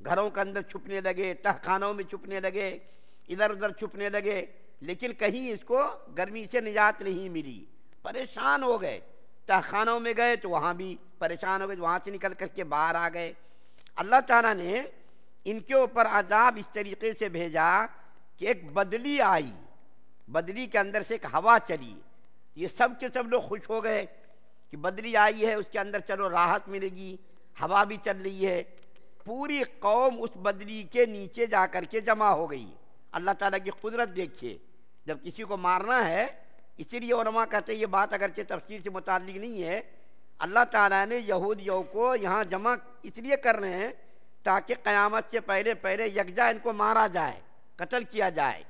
گھروں کے اندر چھپنے لگے، تہخانوں میں چھپنے لگے، ادھر ادھر چھپنے لگے، لیکن کہیں اس کو گرمی سے نجات نہیں ملی، پریشان ہو گئے۔ تہخانوں میں گئے تو وہاں بھی پریشان ہو گئے، وہاں سے نکل کر کے باہر آ گئے۔ اللہ تعالیٰ نے ان کے اوپر عذاب اس طریقے سے بھیجا کہ ایک بدلی آئی، بدلی کے اندر سے ایک ہوا چلی، یہ سب کے سب لوگ خوش ہو گئے کہ بدلی آئی ہے، اس کے اندر چلو راحت ملے گی، ہوا بھی چل رہی ہے۔ پوری قوم اس بدلی کے نیچے جا کر کے جمع ہو گئی۔ اللہ تعالیٰ کی قدرت دیکھیے، جب کسی کو مارنا ہے، اسی لیے علماء کہتے ہیں یہ بات اگرچہ تفسیر سے متعلق نہیں ہے، اللہ تعالیٰ نے یہودیوں کو یہاں جمع اس لیے کر رہے ہیں تاکہ قیامت سے پہلے پہلے یکجا ان کو مارا جائے، قتل کیا جائے،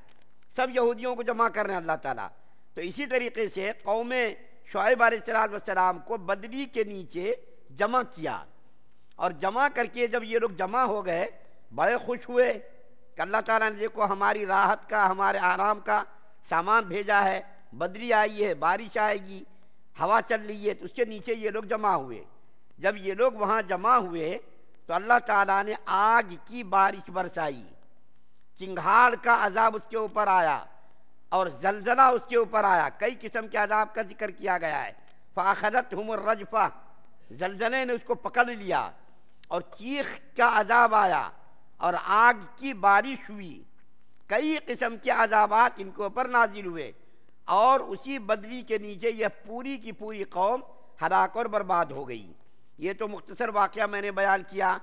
سب یہودیوں کو جمع کر رہے ہیں اللہ تعالیٰ۔ تو اسی طریقے سے قوم شعیب علیہ السلام کو بدلی کے نیچے جمع کیا، اور جمع کر کے جب یہ لوگ جمع ہو گئے بڑے خوش ہوئے کہ اللہ تعالیٰ نے دیکھو ہماری راحت کا، ہمارے آرام کا سامان بھیجا ہے، بدلی آئی ہے، بارش آئے گی، ہوا چل رہی ہے، تو اس کے نیچے یہ لوگ جمع ہوئے۔ جب یہ لوگ وہاں جمع ہوئے تو اللہ تعالیٰ نے آگ کی بارش برسائی، چنگھاڑ کا عذاب اس کے اوپر آیا، اور زلزلہ اس کے اوپر آیا۔ کئی قسم کے عذاب کا ذکر کیا گیا ہے۔ فَأَخَذَتْهُمُ الرَّجْفَةُ، زلزلے نے اس کو پکڑ لیا، اور چیخ کا عذاب آیا، اور آگ کی بارش ہوئی، کئی قسم کے عذابات ان کے اوپر نازل ہوئے، اور اسی بدلی کے نیچے یہ پوری کی پوری قوم ہلاک اور برباد ہو گئی۔ یہ تو مختصر واقعہ میں نے بیان کیا۔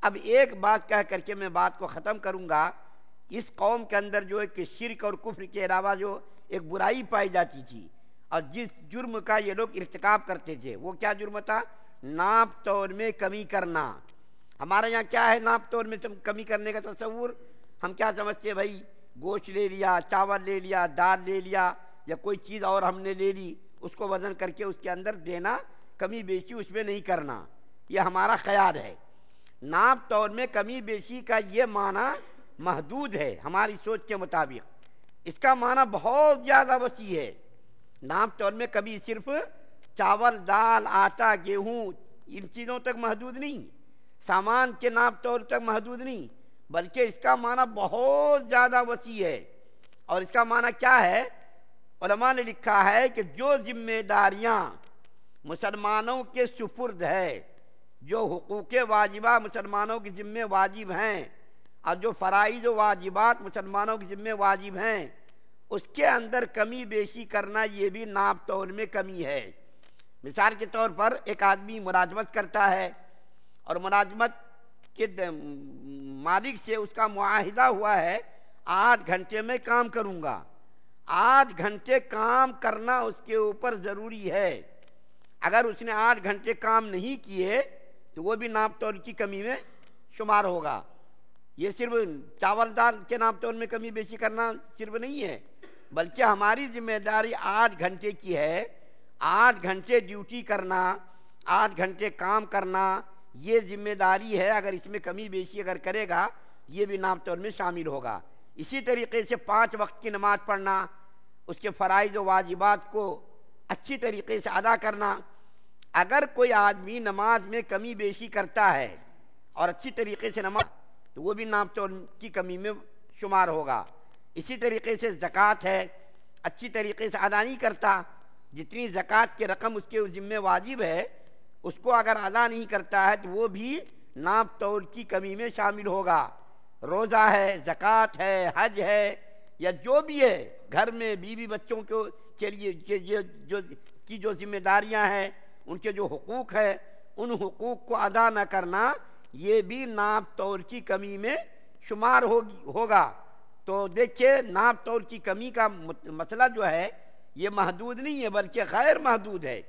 اب ایک بات کہہ کر کے میں بات کو ختم کروں گا۔ اس قوم کے اندر جو ہے کہ شرک اور کفر کے علاوہ جو ایک برائی پائی جاتی تھی، اور جس جرم کا یہ لوگ ارتکاب کرتے تھے، وہ کیا جرم تھا؟ ناپ تول میں کمی کرنا۔ ہمارے یہاں کیا ہے ناپ تول میں کمی کرنے کا تصور؟ ہم کیا سمجھتے ہیں بھائی، گوشت لے لیا، چاول لے لیا، دال لے لیا، یا کوئی چیز اور ہم نے لے لی، اس کو وزن کر کے اس کے اندر دینا، کمی بیشی اس میں نہیں کرنا، یہ ہمارا خیال ہے۔ ناپ تول میں کمی بیشی کا یہ معنی محدود ہے ہماری سوچ کے مطابق، اس کا معنی بہت زیادہ وسیع ہے۔ ناپ تول میں کبھی صرف چاول، دال، آٹا، گیہوں ان چیزوں تک محدود نہیں، سامان کے ناپ تول تک محدود نہیں، بلکہ اس کا معنی بہت زیادہ وسیع ہے۔ اور اس کا معنی کیا ہے؟ علماء نے لکھا ہے کہ جو ذمہ داریاں مسلمانوں کے سپرد ہے، جو حقوق واجبہ مسلمانوں کے ذمہ واجب ہیں، اور جو فرائض و واجبات مسلمانوں کے ذمہ واجب ہیں، اس کے اندر کمی بیشی کرنا یہ بھی ناپ تول میں کمی ہے۔ مثال کے طور پر ایک آدمی ملازمت کرتا ہے، اور ملازمت کے مالک سے اس کا معاہدہ ہوا ہے 8 گھنٹے میں کام کروں گا۔ 8 گھنٹے کام کرنا اس کے اوپر ضروری ہے۔ اگر اس نے 8 گھنٹے کام نہیں کیے تو وہ بھی ناپ تول کی کمی میں شمار ہوگا۔ یہ صرف چاول دال کے ناپ تول میں کمی بیشی کرنا صرف نہیں ہے، بلکہ ہماری ذمہ داری 8 گھنٹے کی ہے۔ 8 گھنٹے ڈیوٹی کرنا، 8 گھنٹے کام کرنا، یہ ذمہ داری ہے۔ اگر اس میں کمی بیشی اگر کرے گا، یہ بھی ناپ تول میں شامل ہوگا۔ اسی طریقے سے 5 وقت کی نماز پڑھنا، اس کے فرائض و واجبات کو اچھی طریقے سے ادا کرنا۔ اگر کوئی آدمی نماز میں کمی بیشی کرتا ہے اور اچھی طریقے سے نماز، تو وہ بھی ناپ تول کی کمی میں شمار ہوگا۔ اسی طریقے سے زکوٰۃ ہے، اچھی طریقے سے ادا نہیں کرتا، جتنی زکوٰۃ کی رقم اس کے ذمہ واجب ہے اس کو اگر ادا نہیں کرتا ہے تو وہ بھی ناپ تول کی کمی میں شامل ہوگا۔ روزہ ہے، زکوٰۃ ہے، حج ہے، یا جو بھی ہے، گھر میں بیوی بچوں کے لیے جو ذمہ داریاں ہیں، ان کے جو حقوق ہے، ان حقوق کو ادا نہ کرنا، یہ بھی ناپ تول کی کمی میں شمار ہوگا۔ تو دیکھیے ناپ تول کی کمی کا مسئلہ جو ہے یہ محدود نہیں ہے بلکہ غیر محدود ہے۔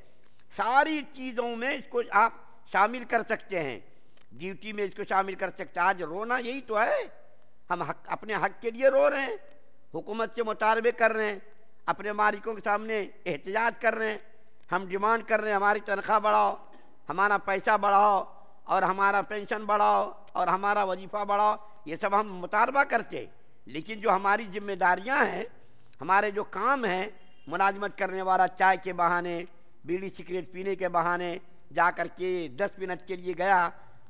ساری چیزوں میں اس کو آپ شامل کر سکتے ہیں، ڈیوٹی میں اس کو شامل کر سکتے ہیں۔ آج رونا یہی تو ہے، ہم اپنے حق کے لیے رو رہے ہیں، حکومت سے مطالبے کر رہے ہیں، اپنے مالکوں کے سامنے احتجاج کر رہے ہیں، ہم ڈیمانڈ کر رہے ہیں ہماری تنخواہ بڑھاؤ، ہمارا پیسہ بڑھاؤ، اور ہمارا پینشن بڑھاؤ، اور ہمارا وظیفہ بڑھاؤ، یہ سب ہم مطالبہ کرتے۔ لیکن جو ہماری ذمہ داریاں ہیں، ہمارے جو کام ہیں، ملازمت کرنے والا چائے کے بہانے، بیڑی سگریٹ پینے کے بہانے جا کر کے 10 منٹ کے لیے گیا،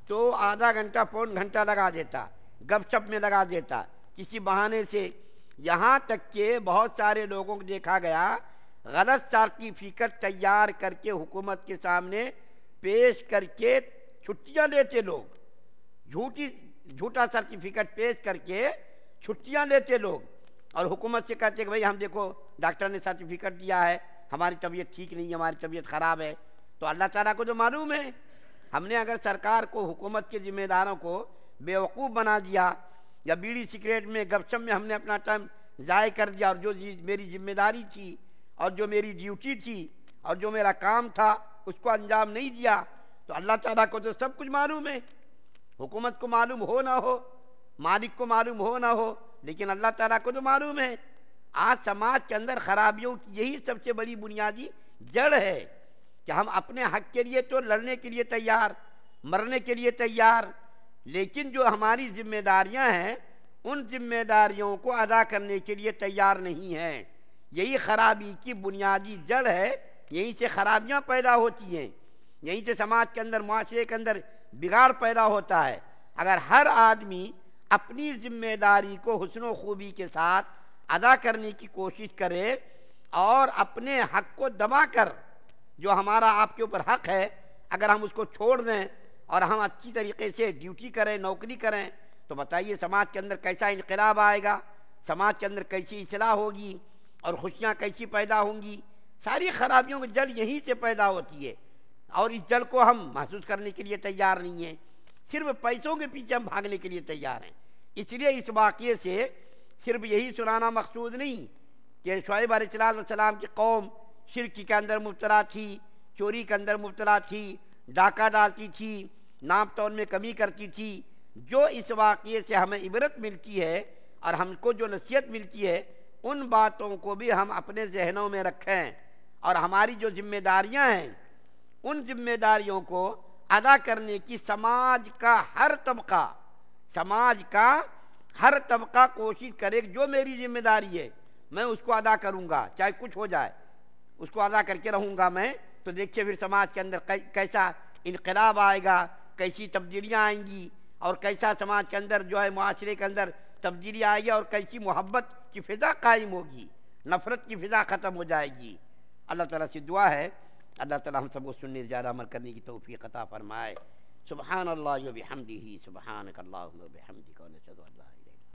تو آدھا گھنٹہ پون گھنٹہ لگا دیتا، گپ شپ میں لگا دیتا کسی بہانے سے، یہاں تک کہ بہت سارے لوگوں کو دیکھا گیا غلط سرٹیفکیٹ تیار کر کے حکومت کے سامنے پیش کر کے چھٹیاں لیتے لوگ، جھوٹا سرٹیفکیٹ پیش کر کے چھٹیاں لیتے لوگ، اور حکومت سے کہتے کہ بھئی ہم دیکھو ڈاکٹر نے سرٹیفکیٹ دیا ہے، ہماری طبیعت ٹھیک نہیں ہے، ہماری طبیعت خراب ہے۔ تو اللہ تعالیٰ کو تو معلوم ہے، ہم نے اگر سرکار کو، حکومت کے ذمہ داروں کو بیوقوف بنا دیا، یا بیڑی سگریٹ میں گپ شپ میں ہم نے اپنا ٹائم ضائع کر دیا، اور جو میری ذمہ داری تھی اور جو میری ڈیوٹی تھی اور جو میرا کام تھا اس کو انجام نہیں دیا، تو اللہ تعالیٰ کو تو سب کچھ معلوم ہے، حکومت کو معلوم ہو نہ ہو، مالک کو معلوم ہو نہ ہو، لیکن اللہ تعالیٰ کو تو معلوم ہے۔ آج سماج کے اندر خرابیوں کی یہی سب سے بڑی بنیادی جڑ ہے کہ ہم اپنے حق کے لیے تو لڑنے کے لیے تیار، مرنے کے لیے تیار، لیکن جو ہماری ذمہ داریاں ہیں ان ذمہ داریوں کو ادا کرنے کے لیے تیار نہیں ہیں۔ یہی خرابی کی بنیادی جڑ ہے، یہیں سے خرابیاں پیدا ہوتی ہیں، یہیں سے سماج کے اندر، معاشرے کے اندر بگاڑ پیدا ہوتا ہے۔ اگر ہر آدمی اپنی ذمہ داری کو حسن و خوبی کے ساتھ ادا کرنے کی کوشش کرے اور اپنے حق کو دبا کر، جو ہمارا آپ کے اوپر حق ہے، اگر ہم اس کو چھوڑ دیں اور ہم اچھی طریقے سے ڈیوٹی کریں، نوکری کریں، تو بتائیے سماج کے اندر کیسا انقلاب آئے گا، سماج کے اندر کیسی اصلاح ہوگی اور خوشیاں کیسی پیدا ہوں گی۔ ساری خرابیوں کی جڑ یہیں سے پیدا ہوتی ہے، اور اس جڑ کو ہم محسوس کرنے کے لیے تیار نہیں ہیں، صرف پیسوں کے پیچھے ہم بھاگنے کے لیے تیار ہیں۔ اس لیے اس واقعے سے صرف یہی سنانا مقصود نہیں کہ شعیب علیہ السلام کی قوم شرک کے اندر مبتلا تھی، چوری کے اندر مبتلا تھی، ڈاکہ ڈالتی تھی، ناپ تول میں کمی کرتی تھی۔ جو اس واقعے سے ہمیں عبرت ملتی ہے اور ہم کو جو نصیحت ملتی ہے، ان باتوں کو بھی ہم اپنے ذہنوں میں رکھیں، اور ہماری جو ذمہ داریاں ہیں ان ذمہ داریوں کو ادا کرنے کی سماج کا ہر طبقہ کوشش کرے کہ جو میری ذمہ داری ہے میں اس کو ادا کروں گا، چاہے کچھ ہو جائے، اس کو ادا کر کے رہوں گا میں۔ تو دیکھیے پھر سماج کے اندر کیسا انقلاب آئے گا، کیسی تبدیلیاں آئیں گی، اور کیسا سماج کے اندر جو ہے معاشرے کے اندر تبدیلی آئے گی، اور کیسی محبت کی فضا قائم ہوگی، نفرت کی فضا ختم ہو جائے گی۔ اللہ تعالیٰ سے دعا ہے اللہ تعالیٰ ہم سب کو سننے زیادہ عمل کرنے کی توفیق عطا فرمائے۔ سبحان اللہ و بحمدہ، سبحانک اللہم و بحمدک، و نشہد ان لا الہ الا انت